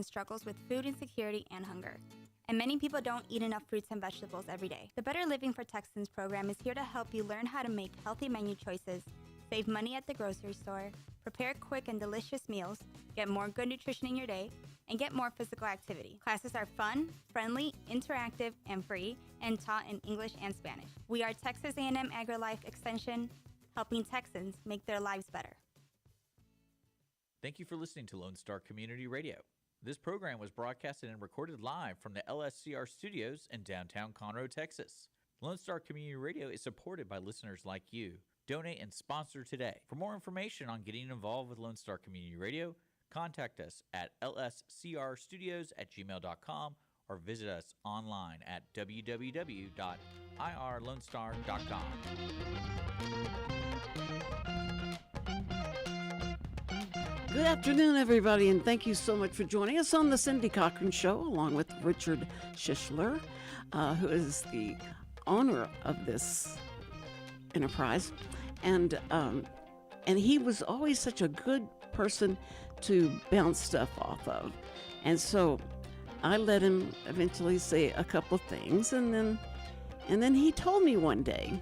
struggles with food insecurity and hunger. And many people don't eat enough fruits and vegetables every day. The Better Living for Texans program is here to help you learn how to make healthy menu choices, save money at the grocery store, prepare quick and delicious meals, get more good nutrition in your day, and get more physical activity. Classes are fun, friendly, interactive, and free, and taught in English and Spanish. We are Texas A&M AgriLife Extension, helping Texans make their lives better. Thank you for listening to Lone Star Community Radio. This program was broadcasted and recorded live from the LSCR studios in downtown Conroe, Texas. Lone Star Community Radio is supported by listeners like you. Donate and sponsor today. For more information on getting involved with Lone Star Community Radio, contact us at lscrstudios@gmail.com or visit us online at www.irlonestar.com. Good afternoon, everybody, and thank you so much for joining us on the Cindy Cochran Show, along with Richard Schischler, who is the owner of this enterprise, and he was always such a good person to bounce stuff off of, and so I let him eventually say a couple of things, and then he told me one day,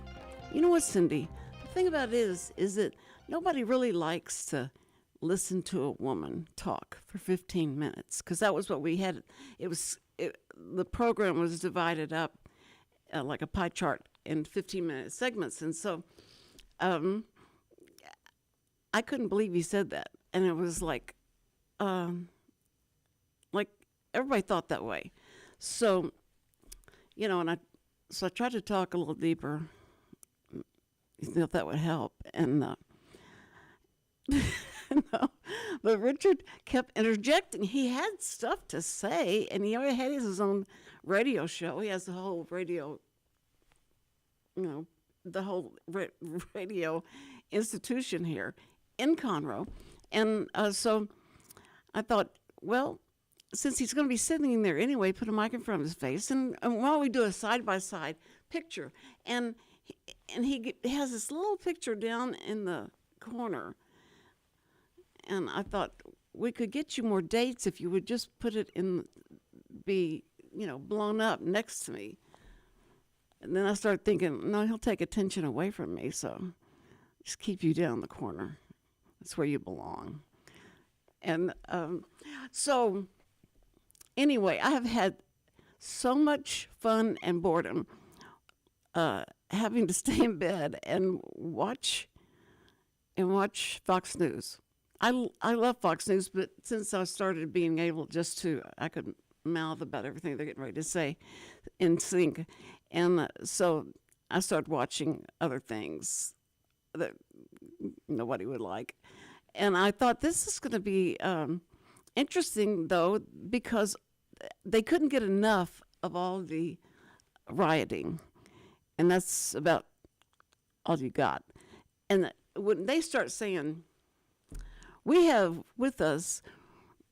you know what, Cindy, the thing about it is that nobody really likes to listen to a woman talk for 15 minutes, because that was what we had. The program was divided up like a pie chart in 15-minute segments, and so I couldn't believe he said that, and it was like everybody thought that way. So, I tried to talk a little deeper, if that would help, and no, but Richard kept interjecting. He had stuff to say, and he already had his own radio show. He has the whole radio, radio institution here in Conroe. And so I thought, well, since he's going to be sitting there anyway, put a mic in front of his face, and while we do a side-by-side picture, and he has this little picture down in the corner. And I thought, we could get you more dates if you would just put it blown up next to me. And then I started thinking, no, he'll take attention away from me, so just keep you down the corner. That's where you belong. And so anyway, I have had so much fun and boredom having to stay in bed and watch Fox News. I love Fox News, but since I started being able I could mouth about everything they're getting ready to say in sync. And so I started watching other things that nobody would like. And I thought this is going to be interesting, though, because they couldn't get enough of all the rioting. And that's about all you got. And when they start saying, we have with us,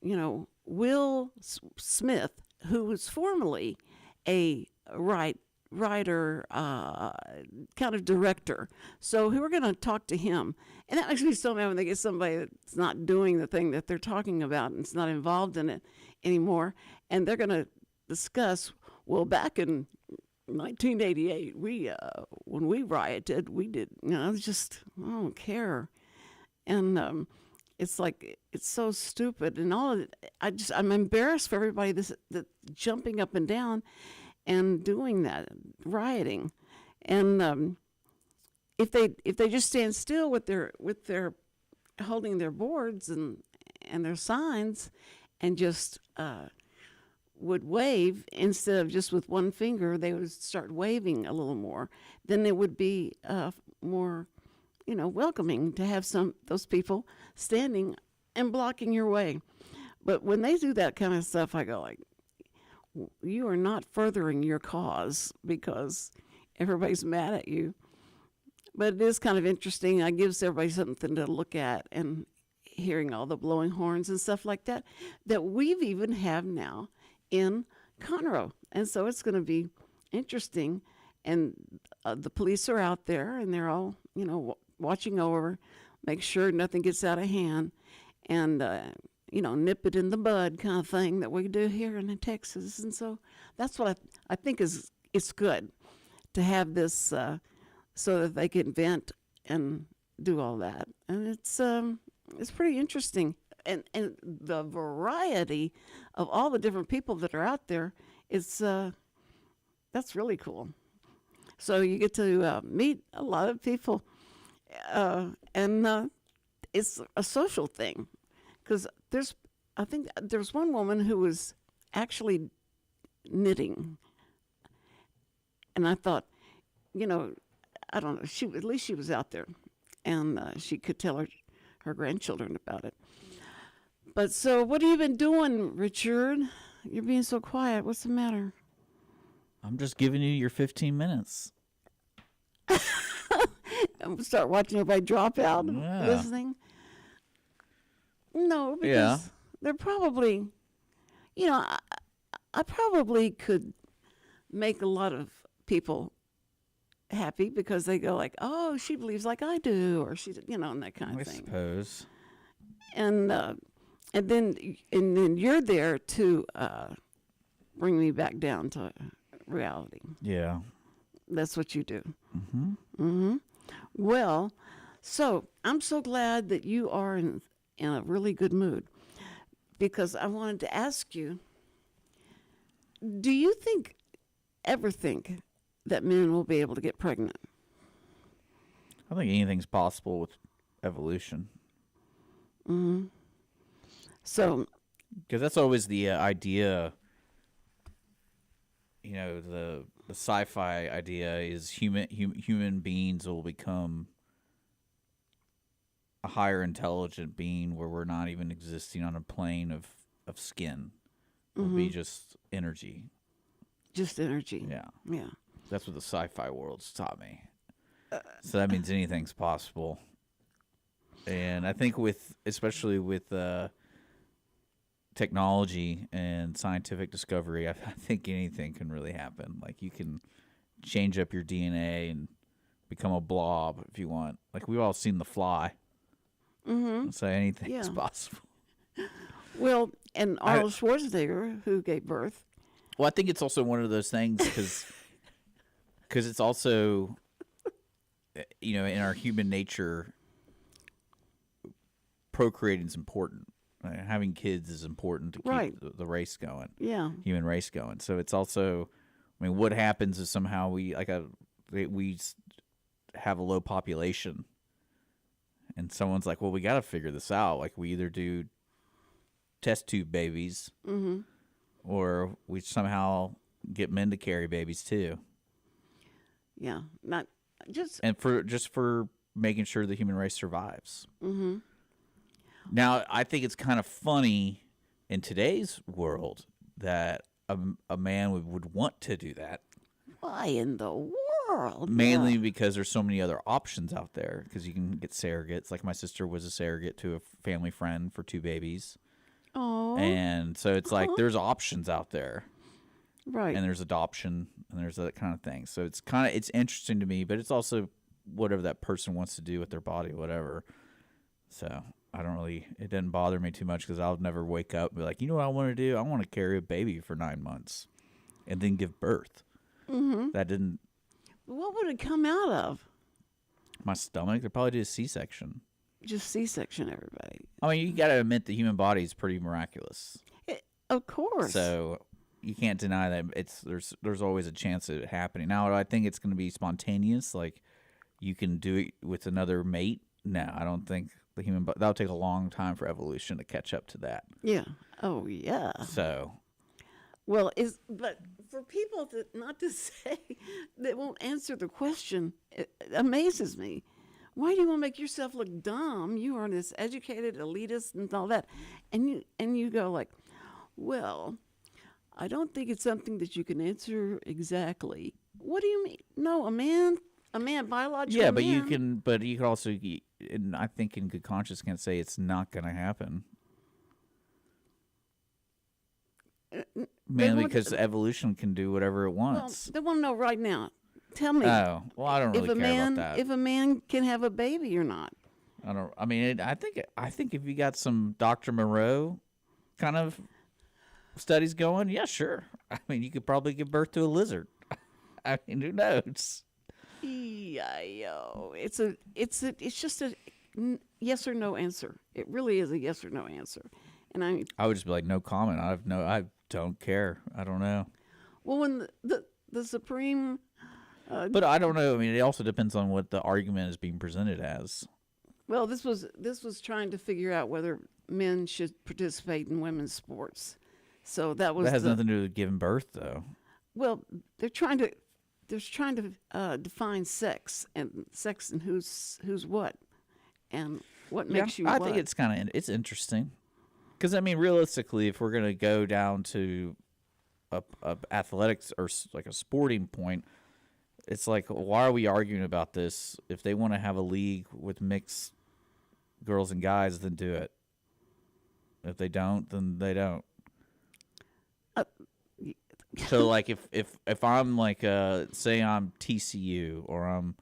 Will Smith, who was formerly a writer, kind of director. So we're going to talk to him. And that makes me so mad when they get somebody that's not doing the thing that they're talking about and is not involved in it anymore. And they're going to discuss, well, back in 1988, when we rioted, we did, I don't care. And it's like, it's so stupid, and all of it. I'm embarrassed for everybody that jumping up and down and doing that, rioting. And if they just stand still with their holding their boards and their signs, and just would wave instead of just with one finger, they would start waving a little more. Then it would be more, welcoming to have those people standing and blocking your way. But when they do that kind of stuff, I go like, you are not furthering your cause because everybody's mad at you. But it is kind of interesting. It gives everybody something to look at, and hearing all the blowing horns and stuff like that we've even have now in Conroe. And so it's going to be interesting. And the police are out there, and they're all, watching over, make sure nothing gets out of hand. And nip it in the bud kind of thing that we do here in Texas. And so that's what I think it's good to have this so that they can vent and do all that. And it's pretty interesting. And the variety of all the different people that are out there, that's really cool. So you get to meet a lot of people, and it's a social thing, because I think there's one woman who was actually knitting, and I thought, I don't know, at least she was out there, and she could tell her grandchildren about it. But so, what have you been doing, Richard? You're being so quiet. What's the matter? I'm just giving you your 15 minutes. I'm gonna start watching everybody drop out, listening. No, because they're probably, I probably could make a lot of people happy because they go like, "Oh, she believes like I do," or she, and that kind of thing. I suppose. And then you're there to bring me back down to reality. Yeah. That's what you do. Mm-hmm. Mm-hmm. Well, so I'm so glad that you are in a really good mood, because I wanted to ask you, do you ever think that men will be able to get pregnant? I think anything's possible with evolution. Mm-hmm. So, because that's always the idea, the sci-fi idea is human beings will become a higher intelligent being where we're not even existing on a plane of skin. We'll be just energy. Just energy. Yeah. Yeah. That's what the sci-fi world's taught me. So that means anything's possible. And I think especially with technology and scientific discovery, I think anything can really happen. Like, you can change up your DNA and become a blob if you want. Like, we've all seen The Fly. Mm-hmm. So anything's possible. Well, and Arnold Schwarzenegger, who gave birth. Well, I think it's also one of those things because it's also, in our human nature, procreating is important. Having kids is important to keep the race going. Yeah. Human race going. So it's also, what happens is somehow we have a low population, and someone's like, well, we got to figure this out. Like, we either do test tube babies, mm-hmm. or we somehow get men to carry babies too. Yeah. Not just. And for making sure the human race survives. Mm-hmm. Now, I think it's kind of funny in today's world that a man would want to do that. Why in the world? Mainly because there's so many other options out there, because you can get surrogates. Like, my sister was a surrogate to a family friend for 2 babies. Oh. And so it's like there's options out there. Right. And there's adoption and there's that kind of thing. So it's interesting to me, but it's also whatever that person wants to do with their body, whatever. So it doesn't bother me too much, because I'll never wake up and be like, you know what I want to do? I want to carry a baby for 9 months and then give birth. Mm-hmm. That didn't. What would it come out of? My stomach. They'd probably do a C-section. Just C-section, everybody. I mean, you got to admit the human body is pretty miraculous. Of course. So you can't deny that there's always a chance of it happening. Now, I think it's going to be spontaneous. Like, you can do it with another mate. No, I don't think the human body. That'll take a long time for evolution to catch up to that. Yeah. Oh, yeah. So. Well, but for people not to say that won't answer the question, it amazes me. Why do you want to make yourself look dumb? You are this educated elitist and all that, and you go like, well, I don't think it's something that you can answer exactly. What do you mean? No, a man, biological. Yeah, but man. you can also, and I think in good conscience, can say it's not going to happen. Mainly because evolution can do whatever it wants. Well, they want to know right now. Tell me. Oh, well, I don't really care about that. If a man can have a baby or not. I mean, I think if you got some Dr. Moreau kind of studies going, yeah, sure. I mean, you could probably give birth to a lizard. I mean, who knows? Yeah, it's just a yes or no answer. It really is a yes or no answer. And I would just be like, no comment. I don't care. I don't know. well, when the Supreme, But I don't know. I mean, it also depends on what the argument is being presented as. well, this was trying to figure out whether men should participate in women's sports. So that was That has nothing to do with giving birth, though. well, they're trying to define sex and who's what and what makes you. I what. think it's interesting. Because, I mean, realistically, if we're going to go down to a athletics or like a sporting point, it's like, why are we arguing about this? If they want to have a league with mixed girls and guys, then do it. If they don't, then they don't. So, like, if I'm like, say I'm TCU or I'm,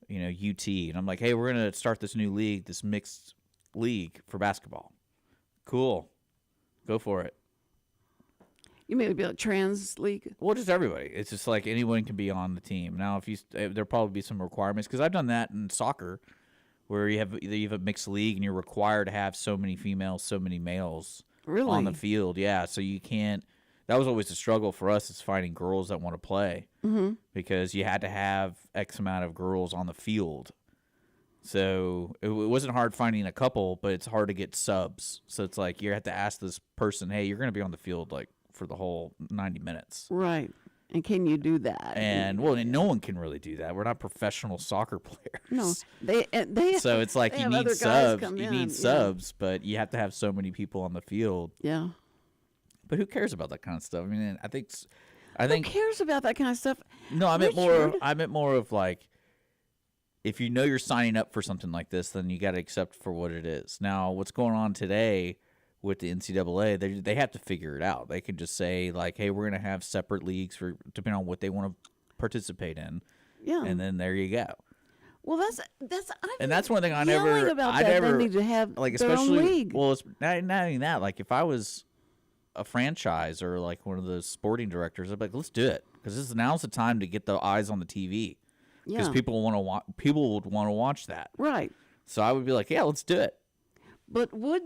UT, and I'm like, hey, we're going to start this new league, this mixed league for basketball. Cool. Go for it. You mean it'd be a trans league? Well, just everybody. It's just like anyone can be on the team. Now, there'll probably be some requirements because I've done that in soccer, where you have a mixed league and you're required to have so many females, so many males on the field. Yeah, so you can't. That was always a struggle for us, is finding girls that want to play, because you had to have X amount of girls on the field. So it wasn't hard finding a couple, but it's hard to get subs. So it's like you have to ask this person, hey, you're going to be on the field like for the whole 90 minutes. Right. And can you do that? And no one can really do that. We're not professional soccer players. No, they. So it's like you need subs. You need subs, but you have to have so many people on the field. Yeah. But who cares about that kind of stuff? I mean, I think. Who cares about that kind of stuff? No, I meant more of like, if you know you're signing up for something like this, then you got to accept for what it is. Now, what's going on today with the NCAA, they have to figure it out. They can just say, like, hey, we're going to have separate leagues for depending on what they want to participate in. Yeah. And then there you go. Well, that's one thing I never they need to have like, their especially own league. Well, it's not even that. Like, if I was a franchise or like one of the sporting directors, I'd be like, let's do it, because now's the time to get the eyes on the TV. Because people would want to watch that, right? So I would be like, yeah, let's do it. But would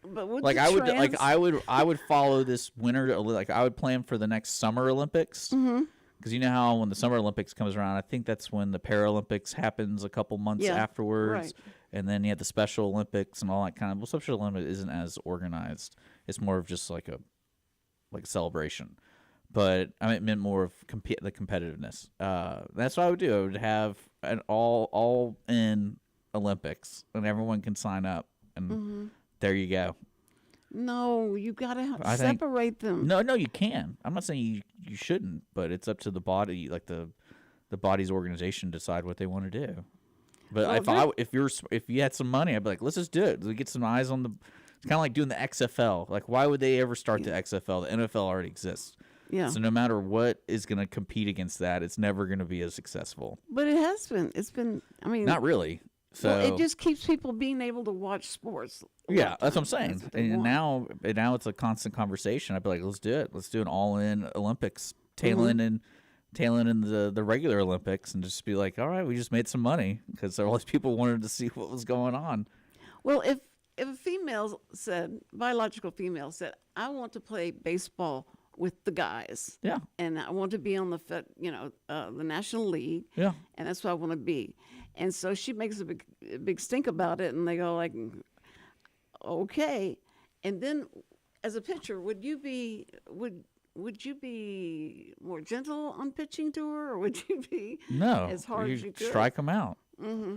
I would follow this winter, like I would plan for the next Summer Olympics, because you know how when the Summer Olympics comes around, I think that's when the Paralympics happens a couple months afterwards, right. And then you have the Special Olympics and all that kind of. Well, Special Olympics isn't as organized; it's more of just like a celebration. But I meant more of the competitiveness. That's what I would do. I would have an all-in Olympics, and everyone can sign up, and there you go. No, you got to separate them. No, you can. I'm not saying you shouldn't, but it's up to the body, like the body's organization, to decide what they want to do. But if you had some money, I'd be like, let's just do it. Let's get some eyes on the. It's kind of like doing the XFL. Like, why would they ever start the XFL? The NFL already exists. Yeah. So no matter what is going to compete against that, it's never going to be as successful. But it has been. It's been. I mean, not really. So it just keeps people being able to watch sports. Yeah, that's what I'm saying. And now it's a constant conversation. I'd be like, let's do it. Let's do an all-in Olympics, tail in the regular Olympics, and just be like, all right, we just made some money because all these people wanted to see what was going on. Well, if a biological female said, I want to play baseball with the guys. Yeah. And I want to be on the National League. Yeah. And that's what I want to be. And so she makes a big stink about it, and they go like, okay. And then as a pitcher, would you be more gentle on pitching to her, or would you be as hard as you could? Strike them out. Mm-hmm.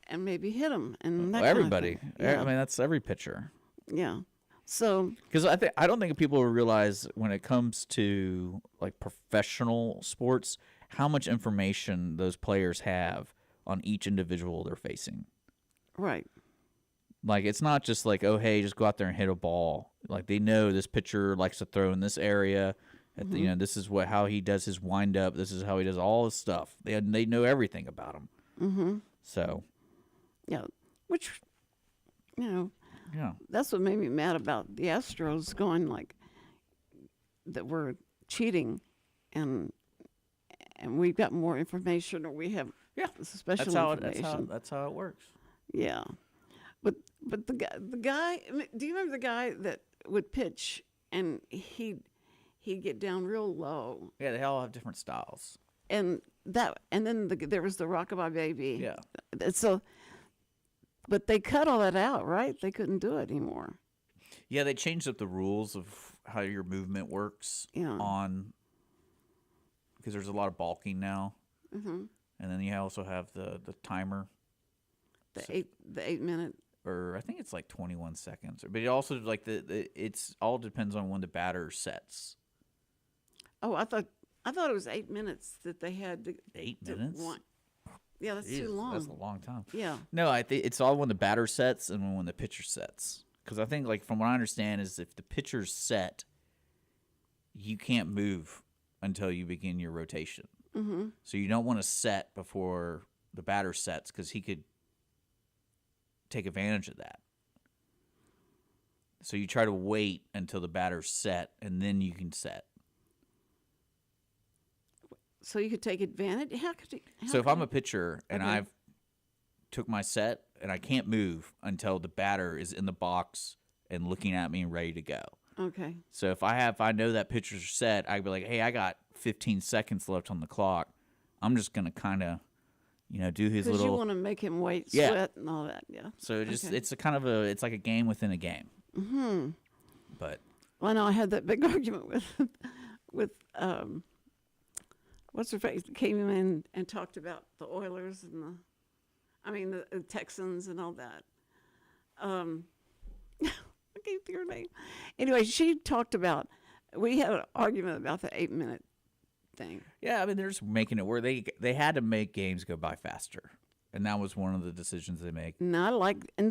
And maybe hit them. And everybody. Kind of thing. Yeah. I mean, that's every pitcher. Yeah. So, because I don't think people realize when it comes to like professional sports how much information those players have on each individual they're facing. Right. Like, it's not just like, oh, hey, just go out there and hit a ball. Like, they know this pitcher likes to throw in this area. This is how he does his wind up. This is how he does all his stuff. They know everything about him. Mm-hmm. So. Yeah. which, you know, Yeah. that's what made me mad about the Astros going like that we're cheating, and we've got more information, or we have Yeah. special That's how information. that's how it works. Yeah, but the guy. I mean, do you remember the guy that would pitch and he'd get down real low, Yeah, they all have different styles. and then there was the Rockabye Baby. Yeah. So, but they cut all that out, right? They couldn't do it anymore. Yeah, they changed up the rules of how your movement works Yeah. because there's a lot of balking now. Mm-hmm. And then you also have the timer, The 8 minute. or I think it's like 21 seconds. But it also like it's all depends on when the batter sets. Oh, I thought it was 8 minutes that they had to. 8 to minutes? Yeah, that's too Jesus, long. That's a long time. Yeah. No, I think it's all when the batter sets and when the pitcher sets. Because I think, like, from what I understand, is if the pitcher's set, you can't move until you begin your rotation. Mm-hmm. So you don't want to set before the batter sets because he could take advantage of that. So you try to wait until the batter's set, and then you can set. So you could take advantage. How could you? So if I'm a pitcher and Okay. I've took my set and I can't move until the batter is in the box and looking at me and ready to go. Okay. So if I know that pitcher's set, I'd be like, hey, I got 15 seconds left on the clock. I'm just gonna kind of, do his Because little. you want to make him wait, Yeah. sweat, and all that. Yeah. So Okay. it's a kind of it's like a game within a game. Hmm. But Well, I know I had that big argument with what's her face came in and talked about the Oilers and the Texans and all that. I can't think of her name. Anyway, she talked about. We had an argument about the 8 minute thing. yeah, I mean they're just making it where they had to make games go by faster, and that was one of the decisions they make. And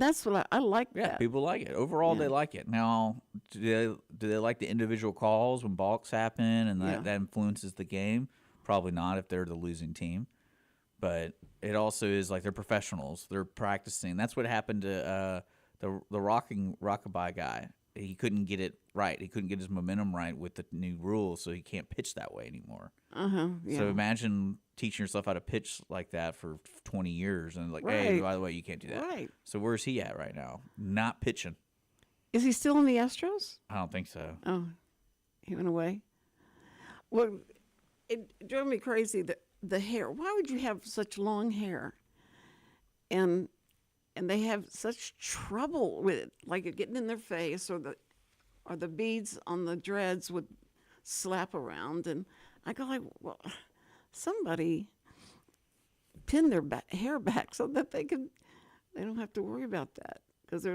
that's what I like. Yeah, that. people like it. Overall, Yeah. they like it. Now, do they like the individual calls when balks happen and Yeah. that influences the game? Probably not if they're the losing team. But it also is like they're professionals. They're practicing. That's what happened to the rockabye guy. He couldn't get it right. He couldn't get his momentum right with the new rules, so he can't pitch that way anymore. Yeah. So imagine teaching yourself how to pitch like that for 20 years and like, hey, Right. by the way, you can't do that. Right. So where's he at right now? Not pitching. Is he still in the Astros? I don't think so. Oh, he went away. Well, it drove me crazy that the hair. Why would you have such long hair? And they have such trouble with it, like it getting in their face, or the beads on the dreads would slap around, and I go like, well, somebody pin their hair back so that they don't have to worry about that, because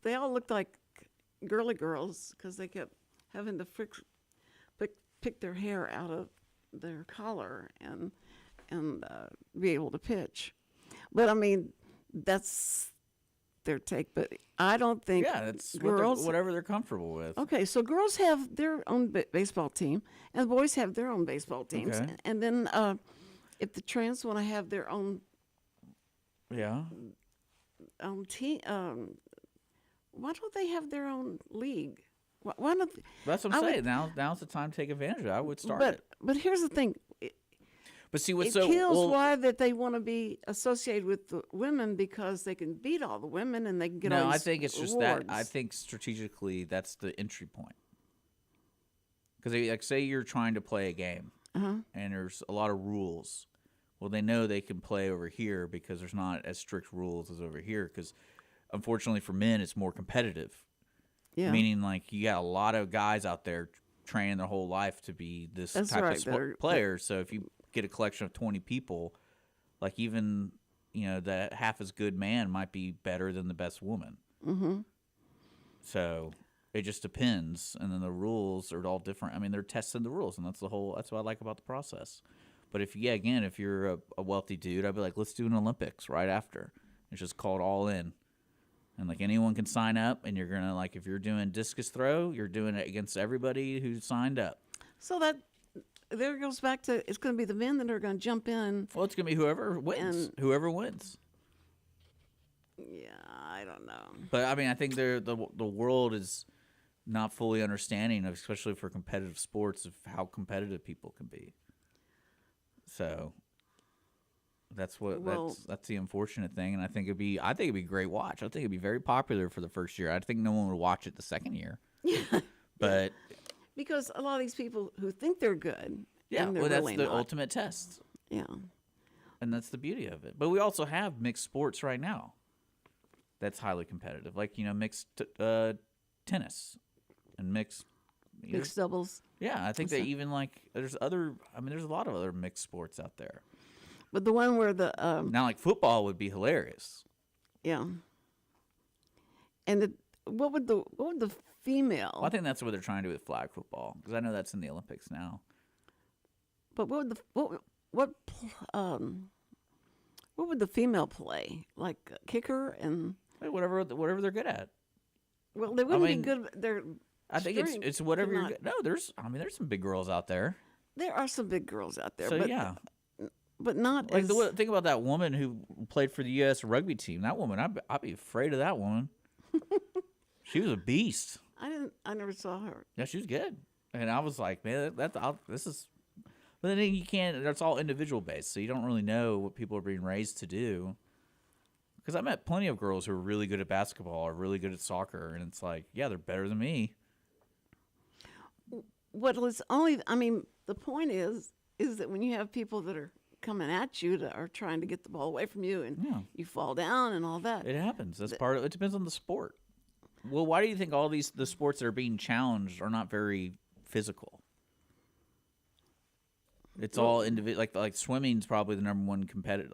they all looked like girly girls because they kept having to pick their hair out of their collar and be able to pitch. But I mean, that's their take. But I don't think Yeah, that's girls. whatever they're comfortable with. Okay, so girls have their own baseball team, and the boys have their own baseball teams. Okay. And then if the trans want to have their own Yeah. team, why don't they have their own league? Why don't? That's what I'm I would- saying. Now's the time to take advantage of it. I would start But it. but here's the thing. But see what's It so kills well, why that they want to be associated with the women, because they can beat all the women and they can get all No, these I think it's just awards. that. I think strategically that's the entry point. Because like say you're trying to play a game Uh-huh. and there's a lot of rules. Well, they know they can play over here because there's not as strict rules as over here. Because unfortunately for men, it's more competitive. Yeah. Meaning, like, you got a lot of guys out there training their whole life to be this That's type right. of They're- player. So if you get a collection of 20 people, like even, the half as good man might be better than the best woman. Mm-hmm. So it just depends. And then the rules are all different. I mean, they're testing the rules, and that's what I like about the process. But if you're a wealthy dude, I'd be like, let's do an Olympics right after. It's just called All In. And, like, anyone can sign up, and you're going to, like, if you're doing discus throw, you're doing it against everybody who signed up. So that there goes back to, it's going to be the men that are going to jump in. Well, it's going to be whoever wins. And- Whoever wins. Yeah, I don't know. But I mean, I think the world is not fully understanding of, especially for competitive sports, of how competitive people can be. So that's what Well- that's the unfortunate thing, and I think it'd be a great watch. I think it'd be very popular for the first year. I think no one would watch it the second year. But Because a lot of these people who think they're good, yeah, and they're well, that's really the not. ultimate test, Yeah. and that's the beauty of it. But we also have mixed sports right now. That's highly competitive, like mixed tennis and mixed. Mixed doubles. Yeah, I think that even like there's other. I mean, there's a lot of other mixed sports out there. But the one where the Now, like football would be hilarious. yeah. And what would the female? Well, I think that's what they're trying to do with flag football, because I know that's in the Olympics now. But what would the female play? Like kicker and Hey, whatever they're good at. well, they wouldn't mean, be good. They're I think strength it's whatever you're cannot- good. No, there's some big girls out there. There are some big girls out there, So but yeah, but not like as think about that woman who played for the U.S. rugby team. That woman, I'd be afraid of that woman. She was a beast. I never saw her. Yeah, she was good, and I was like, man, this is. But then you can't. That's all individual based, so you don't really know what people are being raised to do. Because I met plenty of girls who are really good at basketball or really good at soccer, and it's like, yeah, they're better than me. What was only? I mean, the point is that when you have people that are coming at you that are trying to get the ball away from you, and Yeah. you fall down and all that. It happens. That's part of it. Depends on the sport. Well, why do you think all the sports that are being challenged are not very physical? It's all individual. Like swimming's probably the number one competitive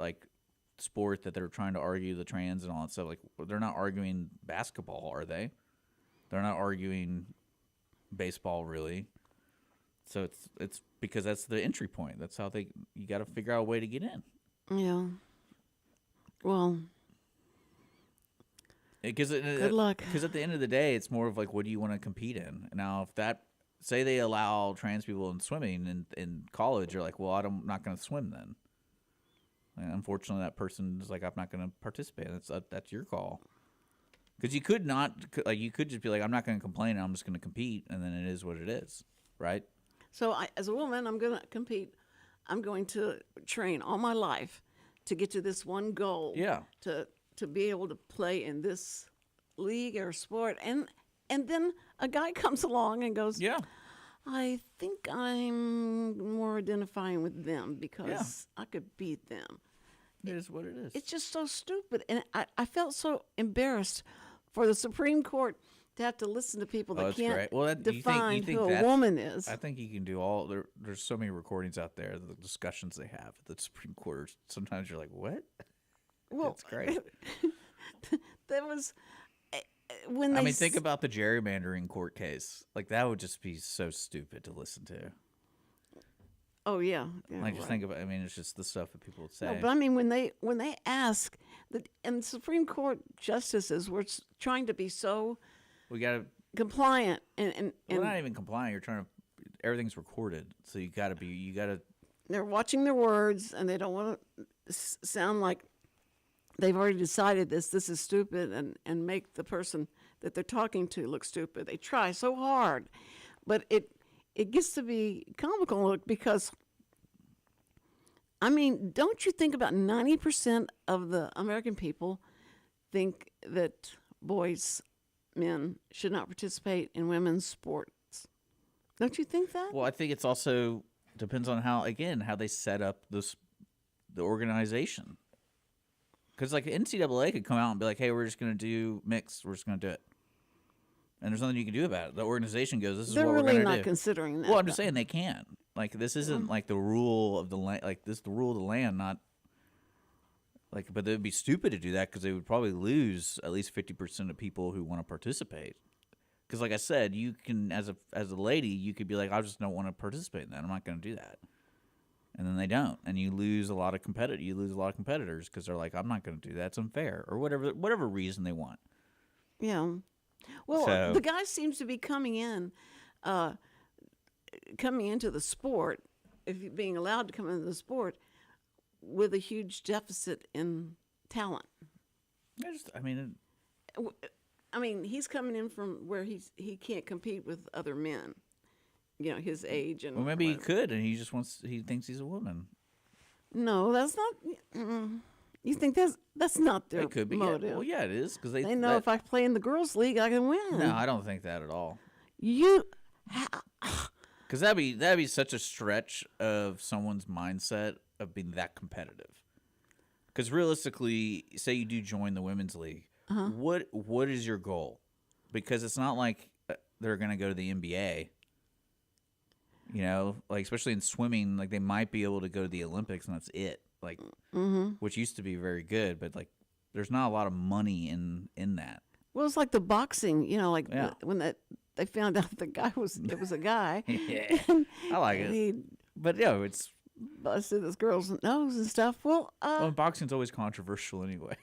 sport that they're trying to argue the trans and all that stuff. Like they're not arguing basketball, are they? They're not arguing baseball, really. So it's because that's the entry point. That's how you got to figure out a way to get in. Yeah. Well, Good luck. Because at the end of the day, it's more of like, what do you want to compete in? Now, if say they allow trans people in swimming in college, you're like, well, I'm not going to swim then. And unfortunately, that person is like, I'm not going to participate. That's your call. Because you could just be like, I'm not going to complain. I'm just going to compete, and then it is what it is, right? so as a woman, I'm going to compete. I'm going to train all my life to get to this one goal. Yeah. To be able to play in this league or sport, and then a guy comes along and goes, Yeah. I think I'm more identifying with them because I could beat them. It is what it is. It's just so stupid. And I felt so embarrassed for the Supreme Court to have to listen to people that that's can't great. Well, define you think who a that's- woman is. I think you can do there's so many recordings out there, the discussions they have at the Supreme Court. Sometimes you're like, what? Well, That's great. that was when they. I mean, think about the gerrymandering court case. Like, that would just be so stupid to listen to. Oh yeah. Like, just think about. I mean, it's just the stuff that people would say. No, but I mean, when they ask and Supreme Court justices were trying to be so we gotta. compliant and We're not even complying. You're trying to. Everything's recorded, so you gotta. they're watching their words and they don't want to sound like they've already decided this is stupid and make the person that they're talking to look stupid. They try so hard, but it gets to be comical because, I mean, don't you think about 90% of the American people think that men should not participate in women's sports? Don't you think that? Well, I think it's also depends on how they set up the organization. Because like NCAA could come out and be like, "Hey, we're just going to do mixed. We're just going to do it," and there's nothing you can do about it. The organization goes, "This is They're what we're really going to do." not considering that. Well, I'm just saying they can. Like, this isn't like the rule of the land. Like, this is the rule of the land, not like. But it would be stupid to do that because they would probably lose at least 50% of people who want to participate. Because, like I said, you can as a lady, you could be like, "I just don't want to participate in that. I'm not going to do that." And then they don't, and you lose a lot of competitors because they're like, "I'm not going to do that. It's unfair," or whatever reason they want. Yeah. Well, So- the guy seems to be coming into the sport, being allowed to come into the sport, with a huge deficit in talent. I mean, I mean, he's coming in from where he can't compete with other men. You know, his age and. well, maybe he whatever. could, and he thinks he's a woman. No, that's not. You think that's not their It could be. Yeah. motive? Well, yeah, it is because They know if I play in the girls' league, I can win. No, I don't think that at all. You. Because that'd be such a stretch of someone's mindset of being that competitive. Because realistically, say you do join the women's league, what is your goal? Because it's not like they're going to go to the NBA. You know, like especially in swimming, like they might be able to go to the Olympics and that's it. Like, which used to be very good, but like there's not a lot of money in that. Well, it's like the boxing. You know, like Yeah. when they found out it was a guy. Yeah, I like it. He But yeah, it's busted this girl's nose and stuff. Well, boxing's always controversial anyway.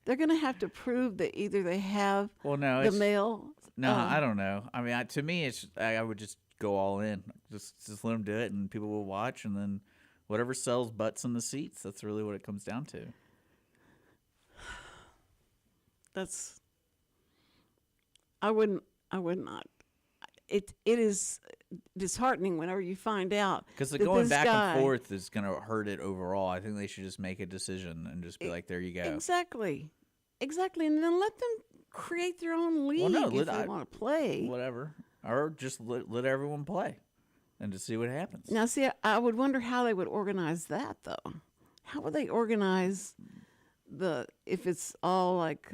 they're gonna have to prove that either they have Well, no, the male. No, I don't know. I mean, to me, it's I would just go all in. Just let them do it, and people will watch, and then whatever sells butts in the seats. That's really what it comes down to. That's. I would not. It is disheartening whenever you find out Because the that going this back guy, and forth is going to hurt it overall. I think they should just make a decision and just be like, "There you go." Exactly, and then let them create their own league no, if they want to play. Whatever, or just let everyone play, and just see what happens. Now, see, I would wonder how they would organize that, though. How would they organize if it's all like,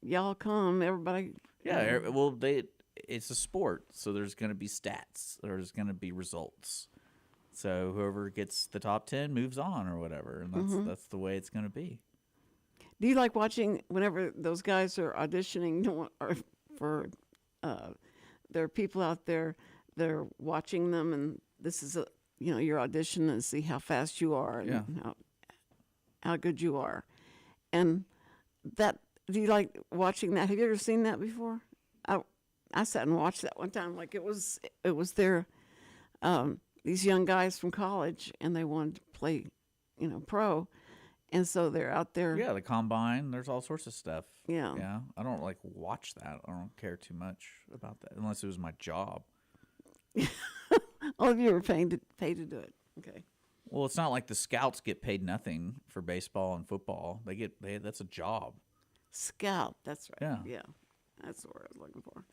y'all come, everybody? Yeah, well, it's a sport, so there's going to be stats. There's going to be results. So whoever gets the top 10 moves on or whatever, and that's the way it's going to be. Do you like watching whenever those guys are auditioning or for there are people out there, they're watching them, and this is your audition and see how fast you are and how good you are, and that. Do you like watching that? Have you ever seen that before? I sat and watched that one time. Like it was their these young guys from college, and they wanted to play, pro, and so they're out there. Yeah, the combine. There's all sorts of stuff. Yeah. Yeah. I don't like watch that. I don't care too much about that unless it was my job. All of you are paid to do it. Okay. Well, it's not like the scouts get paid nothing for baseball and football. That's a job. Scout. That's right. Yeah. Yeah. That's the word I was looking for.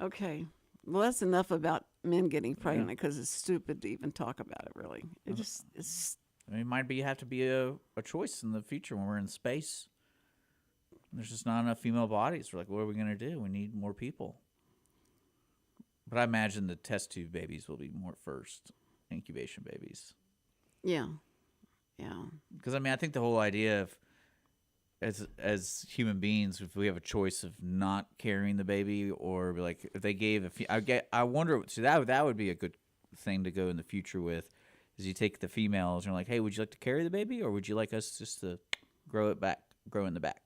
Okay. Well, that's enough about men getting pregnant because it's stupid to even talk about it. Really, it's. I mean, it might have to be a choice in the future when we're in space. There's just not enough female bodies. We're like, what are we gonna do? We need more people. But I imagine the test tube babies will be more first, incubation babies. Yeah. Yeah. Because I mean, I think the whole idea of as human beings, if we have a choice of not carrying the baby, or like if they gave I wonder. So that would be a good thing to go in the future with. Is you take the females and you're like, hey, would you like to carry the baby, or would you like us just to grow in the back?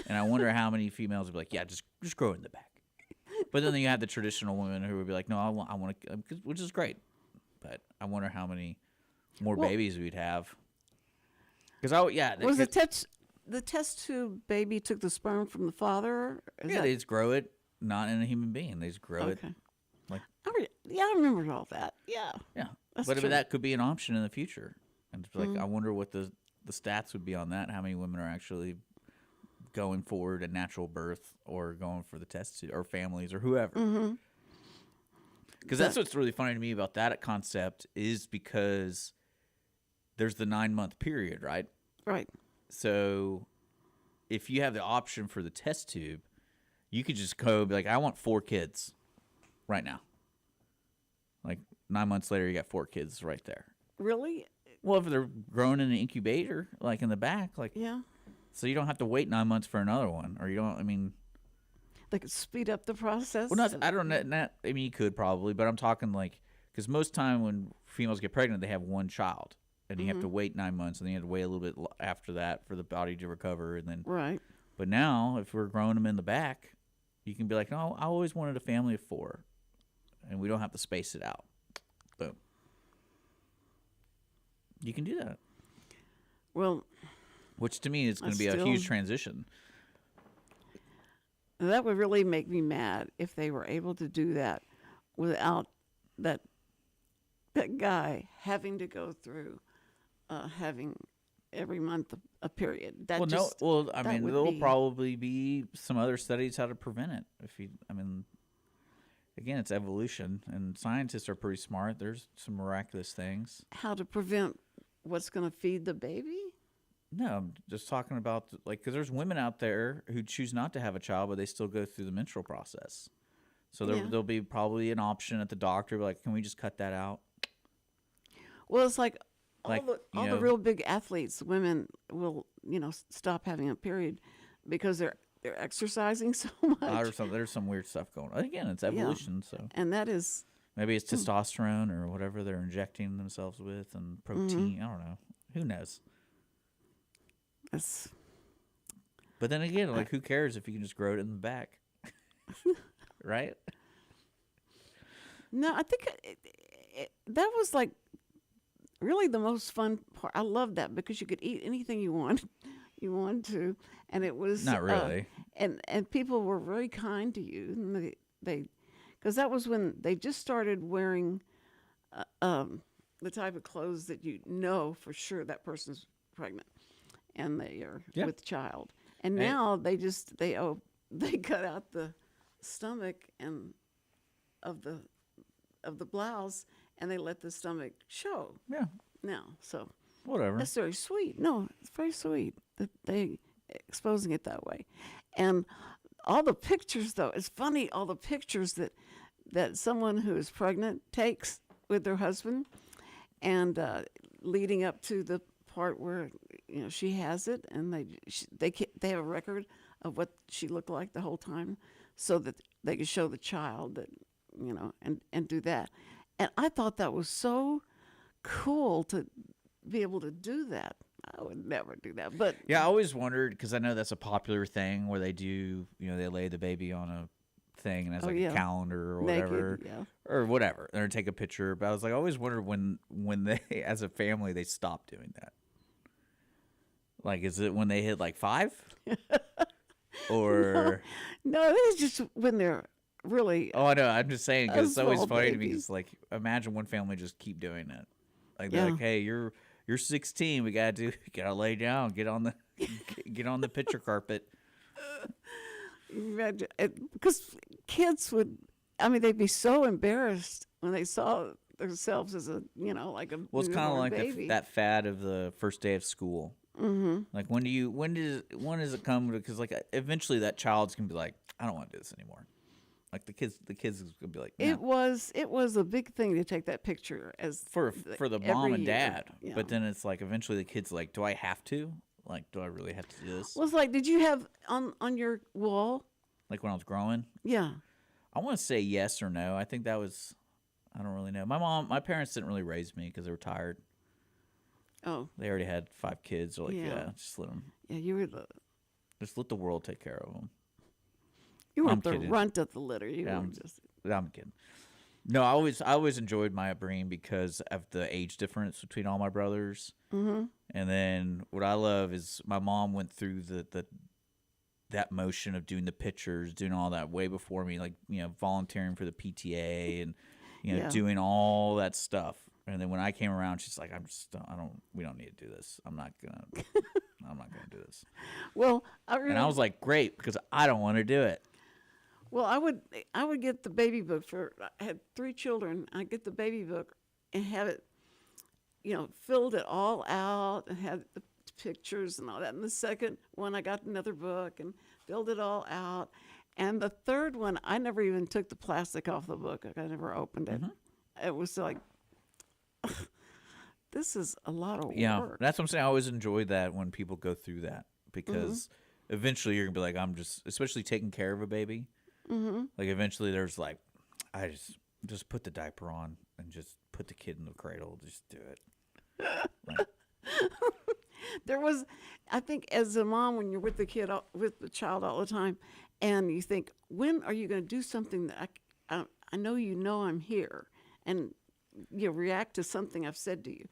And I wonder how many females would be like, yeah, just grow in the back. But then you have the traditional women who would be like, no, I want to, which is great. But I wonder how many more babies we'd have. Because the test tube baby took the sperm from the father? They just grow it, not in a human being. They just grow it. Like, I remember all that. Yeah. Yeah. That's But true. that could be an option in the future. And it's like, I wonder what the stats would be on that. How many women are actually going forward at natural birth or going for the test tube, or families or whoever. Because that's what's really funny to me about that concept is because there's the 9-month period, right? Right. So if you have the option for the test tube, you could just go be like, I want 4 kids right now. Like 9 months later, you got 4 kids right there. Really? Well, if they're grown in an incubator, like in the back, like Yeah. so you don't have to wait 9 months for another one, or you don't. I mean, They could speed up the process. well, I don't know. I mean, you could probably, but I'm talking like because most time when females get pregnant, they have one child, and you have to wait 9 months, and then you have to wait a little bit after that for the body to recover, and then. Right. But now, if we're growing them in the back, you can be like, no, I always wanted a family of 4, and we don't have to space it out. Boom. You can do that. Well, which to me is going to be a still- huge transition. That would really make me mad if they were able to do that without that guy having to go through having every month a period. That Well, just, I that mean, would there'll be- probably be some other studies how to prevent it. Again, it's evolution, and scientists are pretty smart. There's some miraculous things. how to prevent what's going to feed the baby. No, I'm just talking about because there's women out there who choose not to have a child, but they still go through the menstrual process. So Yeah. there'll be probably an option at the doctor, like, can we just cut that out? Well, it's like all Like, the you all know- the real big athletes, women will stop having a period because they're exercising so much, Or something. There's some weird stuff going on. Again, it's evolution, so and that is maybe it's testosterone or whatever they're injecting themselves with, and protein. I don't know. Who knows? that's But then again, like, who cares if you can just grow it in the back, right? no. I think that was like really the most fun part. I love that because you could eat anything you wanted to, and it was Not really. and people were very kind to you, and they because that was when they just started wearing the type of clothes that you know for sure that person's pregnant and they are Yeah. with child, and And- now they cut out the stomach and of the blouse, and they let the stomach show Yeah, now. So whatever. that's very sweet. No, it's very sweet that they exposing it that way. And all the pictures, though, it's funny, all the pictures that someone who is pregnant takes with their husband, and leading up to the part where she has it, and they have a record of what she looked like the whole time, so that they could show the child that and do that. And I thought that was so cool to be able to do that. I would never do that, but Yeah, I always wondered, because I know that's a popular thing where they do, they lay the baby on a thing and has like yeah. a calendar or naked, whatever, yeah. or whatever, or take a picture. But I was like, I always wondered when they, as a family, they stop doing that. Like, is it when they hit like 5? Or No, it's just when they're really. oh, I know. I'm just saying, because it's always small funny to me. baby. It's like, imagine one family just keep doing it. Like, Yeah. they're like, hey, you're 16. We gotta lay down, get on the picture carpet. Because kids would, they'd be so embarrassed when they saw themselves as a, like a Well, it's kind of newborn like baby. that fad of the first day of school. Mm-hmm. Like, when does it come? Because like eventually that child's gonna be like, I don't want to do this anymore. Like the kids is gonna be like, no. It was a big thing to take that picture as for the mom every and year. dad. Yeah. But then it's like eventually the kid's like, do I have to? Like, do I really have to do this? Well, it's like, did you have on your wall? Like when I was growing, Yeah. I want to say yes or no. I think that was, I don't really know. My parents didn't really raise me because they were tired. Oh, They already had 5 kids. They're like, Yeah. yeah, just yeah. You were let the world take care of them. you were I'm the kidding. runt of the litter. You Yeah, were I'm- just. I'm kidding. No, I always enjoyed my upbringing because of the age difference between all my brothers. Mm-hmm. And then what I love is my mom went through that motion of doing the pictures, doing all that way before me, like volunteering for the PTA and Yeah. doing all that stuff. And then when I came around, she's like, we don't need to do this. I'm not gonna do this. Well, I remember. And I was like, great, because I don't want to do it. Well, I would get the baby book I had 3 children. I'd get the baby book and have it, filled it all out and had the pictures and all that. And the second one, I got another book and filled it all out. And the third one, I never even took the plastic off the book. I never opened it. Mm-hmm. It was like, this is a lot of Yeah, work. that's what I'm saying. I always enjoyed that when people go through that, because eventually you're gonna be like, I'm just, especially taking care of a baby. Mm-hmm. Like eventually there's like, I just put the diaper on and just put the kid in the cradle. Just do it. Like, There was, I think, as a mom, when you're with with the child all the time, and you think, when are you going to do something that I know I'm here, and you react to something I've said to you,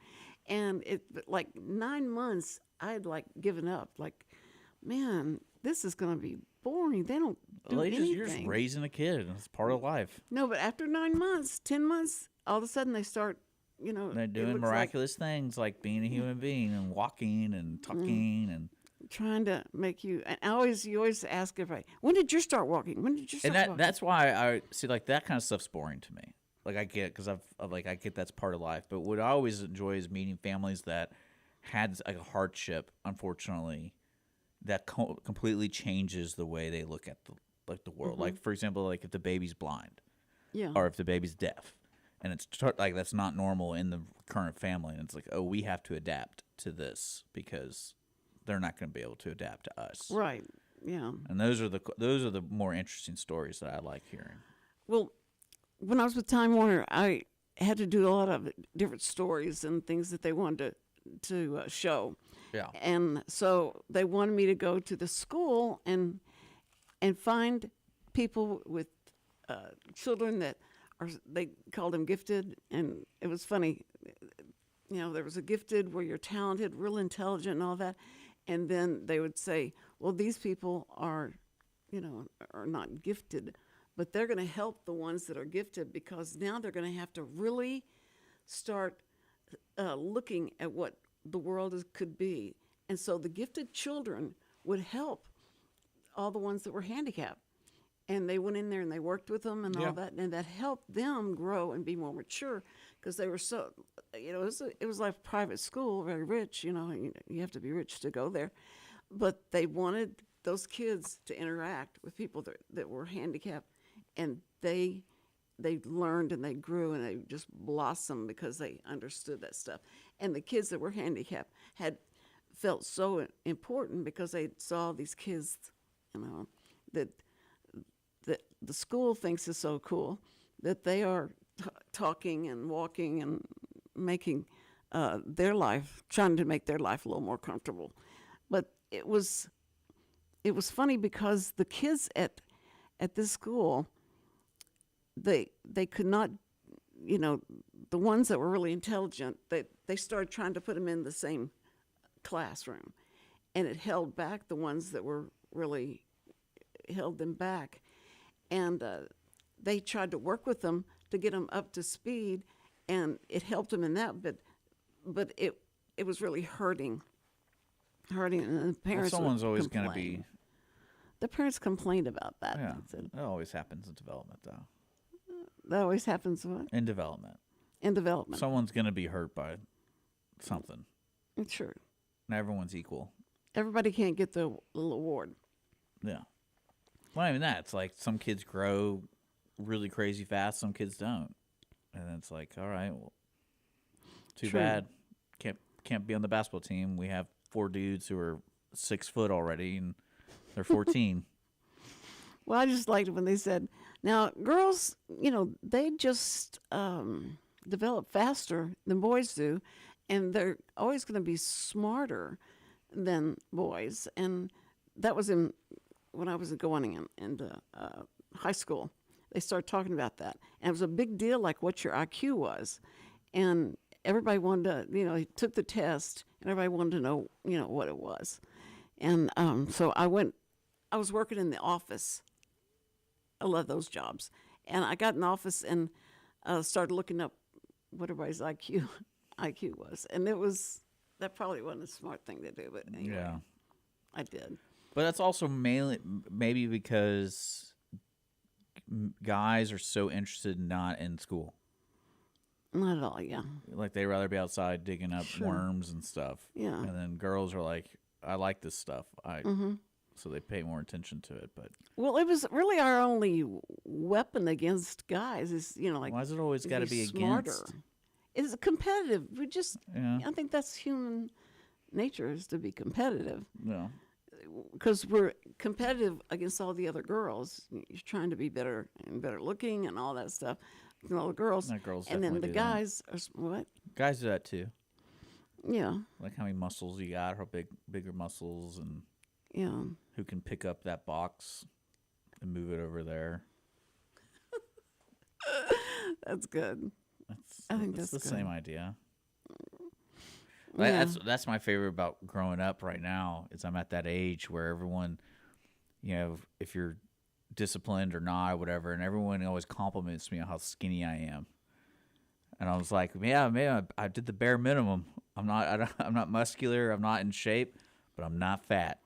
and it like 9 months, I had like given up. Like, man, this is going to be boring. They don't do Well, anything. you're just raising a kid. And it's part of life. No, but after 9 months, 10 months, all of a sudden they start, you know, They're it doing looks miraculous things like being a human being and walking and talking and. like trying to make you. And you always ask everybody, when did you start walking? When did you start walking? That's why I see like that kind of stuff's boring to me. Like I get it because I get that's part of life. But what I always enjoy is meeting families that had like a hardship, unfortunately, that completely changes the way they look at the world. Like for example, like if the baby's blind, Yeah. or if the baby's deaf, and it's like that's not normal in the current family, and it's like, oh, we have to adapt to this because they're not going to be able to adapt to us. Right. Yeah. And those are the more interesting stories that I like hearing. Well, when I was with Time Warner, I had to do a lot of different stories and things that they wanted to show. Yeah. And so they wanted me to go to the school and find people with children that they called them gifted. And it was funny, you know, there was a gifted where you're talented, real intelligent and all that. And then they would say, well, these people are, you know, are not gifted, but they're going to help the ones that are gifted because now they're going to have to really start looking at what the world could be. And so the gifted children would help all the ones that were handicapped. And they went in there and they worked with them and all that. And that helped them grow and be more mature because they were so, you know, it was like private school, very rich, you know, you have to be rich to go there. But they wanted those kids to interact with people that were handicapped. And they learned and they grew and they just blossomed because they understood that stuff. And the kids that were handicapped had felt so important because they saw these kids, you know, that the school thinks is so cool that they are talking and walking and making their life, trying to make their life a little more comfortable. But it was funny because the kids at this school, they could not, you know, the ones that were really intelligent, they started trying to put them in the same classroom, and it held back the ones that were really held them back. And they tried to work with them to get them up to speed, and it helped them in that. But it was really hurting, and the parents. Well, someone's always going to be. The parents complained about that. Yeah, Said, that always happens in development, though. that always happens. What? In development, someone's going to be hurt by something. Sure. And everyone's equal. Everybody can't get the little award. Yeah. Well, not even that. It's like some kids grow really crazy fast, some kids don't. And it's like, all right, well, too True. bad. Can't be on the basketball team. We have 4 dudes who are 6 foot already, and they're 14. Well, I just liked it when they said, now, girls, you know, they just develop faster than boys do, and they're always going to be smarter than boys. And that was when I was going into high school. They started talking about that. And it was a big deal, like what your IQ was. And everybody wanted to, you know, they took the test, and everybody wanted to know, you know, what it was. And so I was working in the office. I love those jobs. And I got in the office and started looking up what everybody's IQ was. And that probably wasn't a smart thing to do, but anyway, Yeah. I did. But that's also maybe because guys are so interested not in school. Not at all, yeah. Like they'd rather be outside digging up worms and stuff. Yeah. And then girls are like, I like this stuff. So they pay more attention to it. But Well, it was really our only weapon against guys is, you know, like, why is it always got to be smarter. against? It's competitive. Yeah. I think that's human nature is to be competitive. Yeah. Because we're competitive against all the other girls. You're trying to be better and better looking and all that stuff. And all the girls. That girls and then the definitely do that. guys are what? Guys do that too. Yeah. Like how many muscles you got, how bigger muscles, and Yeah. who can pick up that box and move it over there. That's good. That's, I think it's that's the good. same idea. Yeah. That's my favorite about growing up right now is I'm at that age where everyone, if you're disciplined or not or whatever, and everyone always compliments me on how skinny I am. And I was like, yeah, man, I did the bare minimum. I'm not muscular. I'm not in shape, but I'm not fat.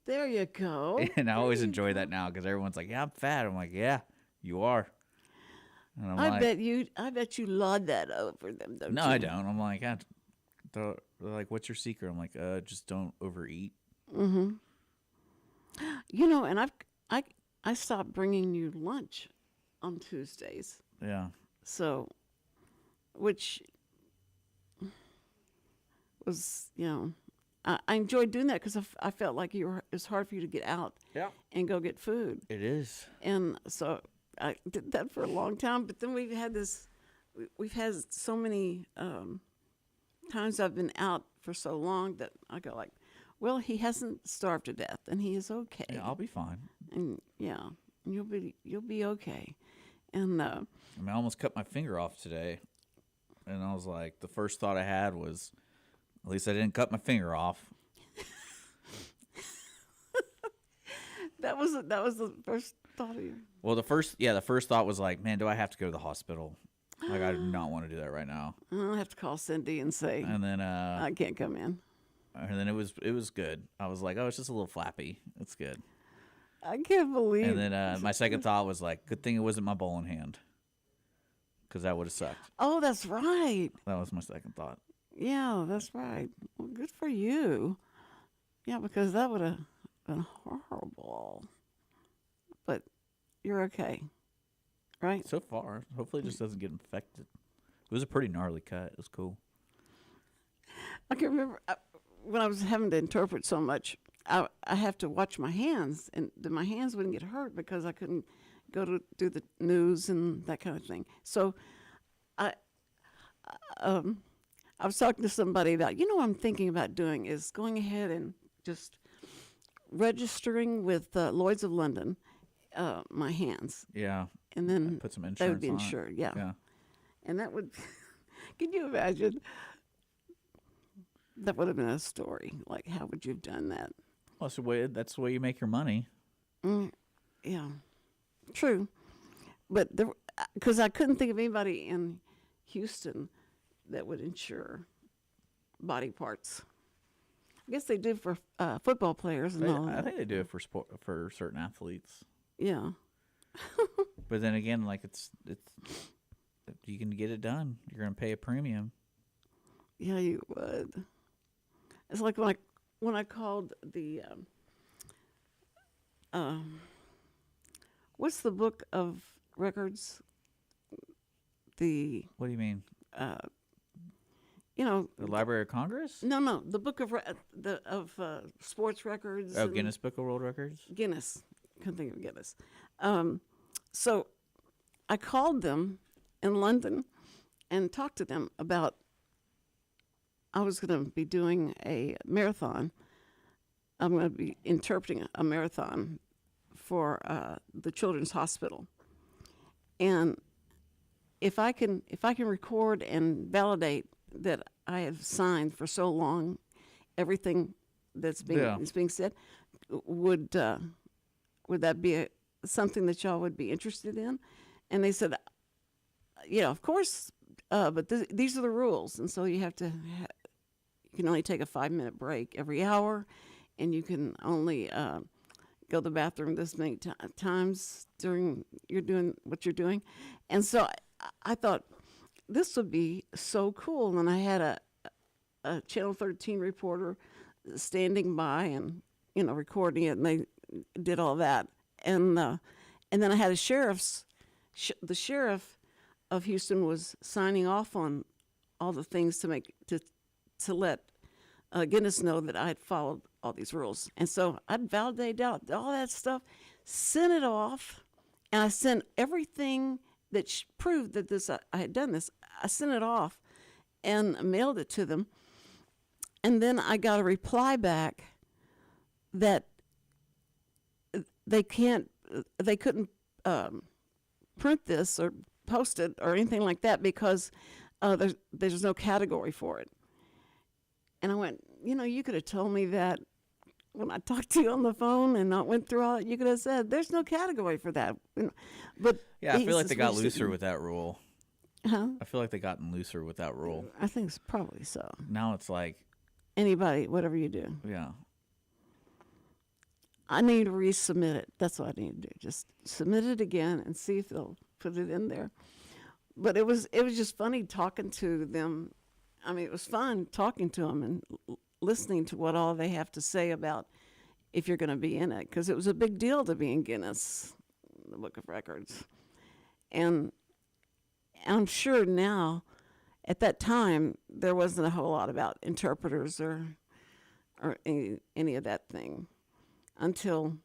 There you go. And I always enjoy that now because everyone's like, yeah, I'm fat. I'm like, yeah, you are. And I'm I like, bet you laud that over them, don't no, you? I don't. I'm like, they're like, what's your secret? I'm like, just don't overeat. And I stopped bringing you lunch on Tuesdays. Yeah. So, which was, I enjoyed doing that because I felt like it's hard for you to get out and go get food. It is. And so I did that for a long time. But then we've had so many times I've been out for so long that I go like, well, he hasn't starved to death and he is okay. Yeah, I'll be fine. And you'll be okay. And I almost cut my finger off today. And I was like, the first thought I had was, at least I didn't cut my finger off. that was the first thought of you. Well, the first thought was like, man, do I have to go to the hospital? Like, I do not want to do that right now. I'll have to call Cindy and say, And then, I can't come in. and then it was good. I was like, oh, it's just a little flappy. It's good. I can't believe. And then my second thought was like, good thing it wasn't my bowling hand, because that would have sucked. Oh, that's right. That was my second thought. Yeah, that's right. Well, good for you. Yeah, because that would have been horrible. But you're okay, right? So far, hopefully, it just doesn't get infected. It was a pretty gnarly cut. It was cool. I can remember when I was having to interpret so much, I have to watch my hands, and my hands wouldn't get hurt because I couldn't go to do the news and that kind of thing. So I was talking to somebody about, what I'm thinking about doing is going ahead and just registering with Lloyd's of London, my hands. Yeah. And then Put some insurance they would be on it. insured, yeah. Yeah. And that would, can you imagine? That would have been a story. Like, how would you have done that? Well, that's the way you make your money. Yeah, true. But because I couldn't think of anybody in Houston that would insure body parts. I guess they do for football players and all I that. think they do it for certain athletes. Yeah. But then again, like it's if you can get it done, you're gonna pay a premium. Yeah, you would. It's like when I called the what's the book of records? What do you mean? The Library of Congress? No, the book of sports records. Oh, and Guinness Book of World Records? Guinness. Couldn't think of Guinness. So I called them in London and talked to them about I was going to be doing a marathon. I'm going to be interpreting a marathon for the Children's Hospital. And if I can record and validate that I have signed for so long everything that's being said, would that be something that y'all would be interested in? And they said, of course, but these are the rules, and so you have to. You can only take a 5-minute break every hour, and you can only go to the bathroom this many times during you're doing what you're doing. And so I thought this would be so cool. And I had a Channel 13 reporter standing by and recording it, and they did all that. And then I had the sheriff of Houston was signing off on all the things to let Guinness know that I had followed all these rules. And so I'd validated out all that stuff, sent it off, and I sent everything that proved that I had done this. I sent it off and mailed it to them. And then I got a reply back that they couldn't print this or post it or anything like that because there's no category for it. And I went, you could have told me that when I talked to you on the phone and I went through all that. You could have said, there's no category for that. But Yeah, I feel like they got we looser with that rule. Huh? I feel like they gotten looser with that rule. I think it's probably so. Now it's like, Anybody, whatever you do. yeah. I need to resubmit it. That's what I need to do. Just submit it again and see if they'll put it in there. But it was just funny talking to them. I mean, it was fun talking to them and listening to what all they have to say about if you're going to be in it, because it was a big deal to be in Guinness, the Book of Records. And I'm sure now, at that time, there wasn't a whole lot about interpreters or any of that thing until,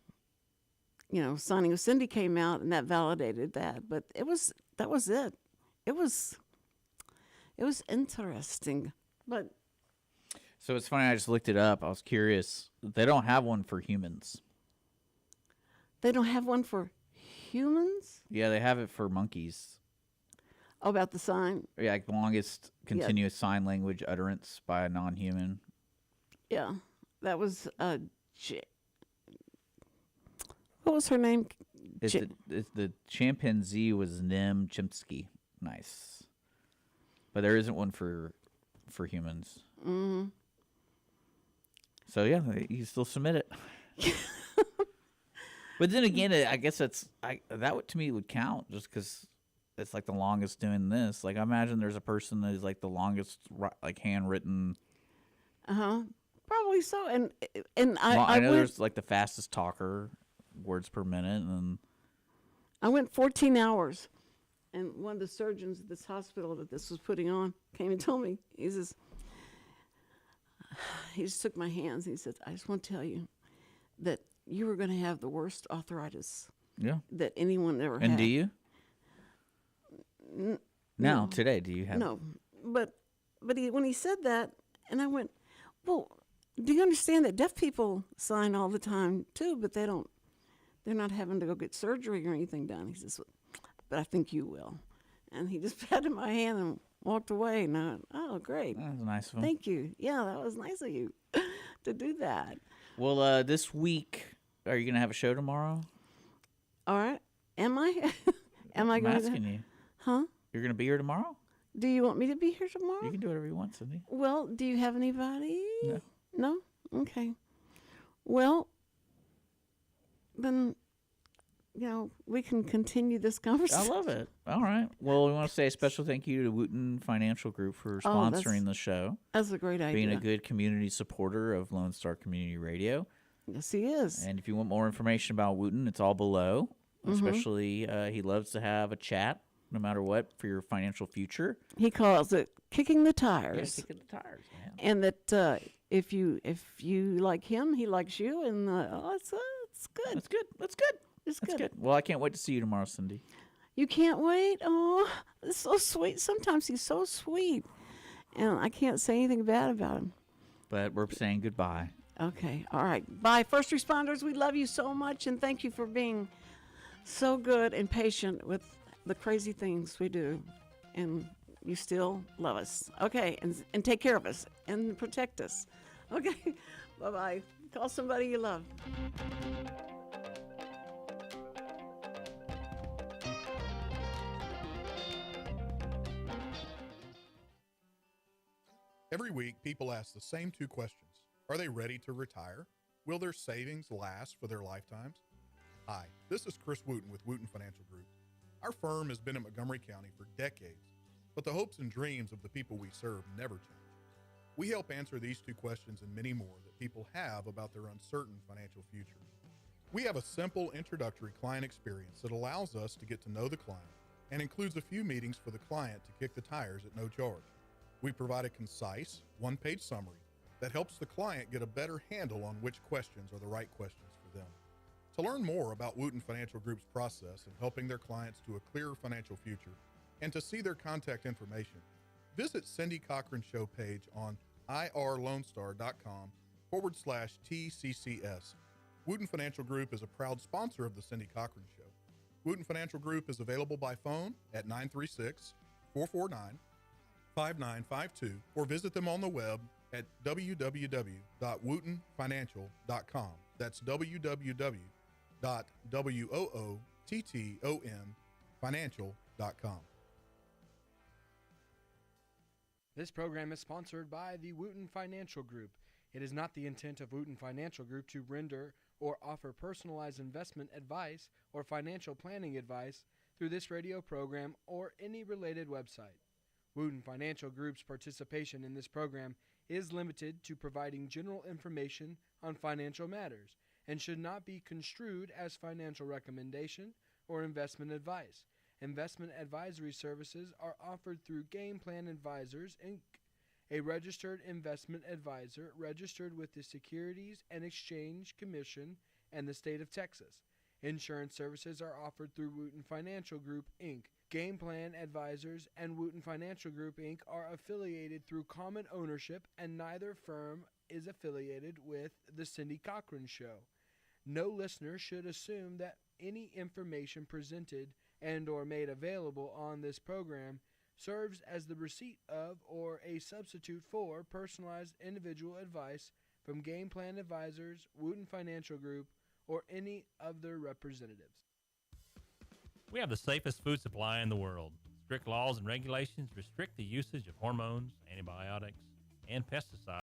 Signing with Cindy came out and that validated that. But that was it. It was interesting. But So it's funny, I just looked it up. I was curious. They don't have one for humans. they don't have one for humans. Yeah, they have it for monkeys. Oh, about the sign. Yeah, like longest continuous sign language utterance by a non-human. Yeah, that was what was her name? The chimpanzee was Nim Chimpsky. Nice. But there isn't one for humans. Mm-hmm. So yeah, you still submit it. But then again, I guess that to me would count just because it's like the longest doing this. Like I imagine there's a person that is like the longest like handwritten. Probably so. And I know went, there's like the fastest talker, words per minute, and I went 14 hours. And one of the surgeons at this hospital that this was putting on came and told me, he just took my hands and he said, I just want to tell you that you were going to have the worst arthritis yeah. that anyone ever had. And do you? No. Now, today, do you have? No. But when he said that, and I went, well, do you understand that deaf people sign all the time too, but they're not having to go get surgery or anything done. He says, but I think you will. And he just patted my hand and walked away. And I went, oh, great. That was nice of him. Thank you. Yeah, that was nice of you to do that. Well, this week, are you going to have a show tomorrow? All right. Am I? Am I I'm going asking to? you. Huh? You're going to be here tomorrow? Do you want me to be here tomorrow? You can do whatever you want, Cindy. Well, do you have anybody? No. No? Okay. Well, then, we can continue this conversation. I love it. All right. Well, we want to say a special thank you to Wootton Financial Group for sponsoring the show. That's a great idea. Being a good community supporter of Lone Star Community Radio. Yes, he is. And if you want more information about Wootton, it's all below. Especially, he loves to have a chat, no matter what, for your financial future. He calls it kicking the tires. Yeah, kicking the tires, man. And that if you like him, he likes you, and it's good. That's good. That's good. It's That's good. good. Well, I can't wait to see you tomorrow, Cindy. You can't wait. Oh, it's so sweet. Sometimes he's so sweet, and I can't say anything bad about him. But we're saying goodbye. Okay. All right. Bye, first responders. We love you so much, and thank you for being so good and patient with the crazy things we do, and you still love us. Okay, and take care of us and protect us. Okay. Bye-bye. Call somebody you love. Every week, people ask the same two questions. Are they ready to retire? Will their savings last for their lifetimes? Hi, this is Chris Wootton with Wootton Financial Group. Our firm has been in Montgomery County for decades, but the hopes and dreams of the people we serve never change. We help answer these two questions and many more that people have about their uncertain financial future. We have a simple introductory client experience that allows us to get to know the client and includes a few meetings for the client to kick the tires at no charge. We provide a concise, one-page summary that helps the client get a better handle on which questions are the right questions for them. To learn more about Wootton Financial Group's process in helping their clients to a clearer financial future and to see their contact information, visit Cindy Cochran's show page on irlonestar.com/TCCS. Wootton Financial Group is a proud sponsor of the Cindy Cochran Show. Wootton Financial Group is available by phone at 936-449-5952 or visit them on the web at www.woottonfinancial.com. That's www.woottonfinancial.com. This program is sponsored by the Wootton Financial Group. It is not the intent of Wootton Financial Group to render or offer personalized investment advice or financial planning advice through this radio program or any related website. Wootton Financial Group's participation in this program is limited to providing general information on financial matters and should not be construed as financial recommendation or investment advice. Investment advisory services are offered through Game Plan Advisors, Inc., a registered investment advisor registered with the Securities and Exchange Commission and the state of Texas. Insurance services are offered through Wootton Financial Group, Inc. Game Plan Advisors and Wootton Financial Group, Inc. are affiliated through common ownership, and neither firm is affiliated with The Cindy Cochran Show. No listener should assume that any information presented and or made available on this program serves as the receipt of or a substitute for personalized individual advice from Game Plan Advisors, Wootton Financial Group, or any of their representatives. We have the safest food supply in the world. Strict laws and regulations restrict the usage of hormones, antibiotics, and pesticides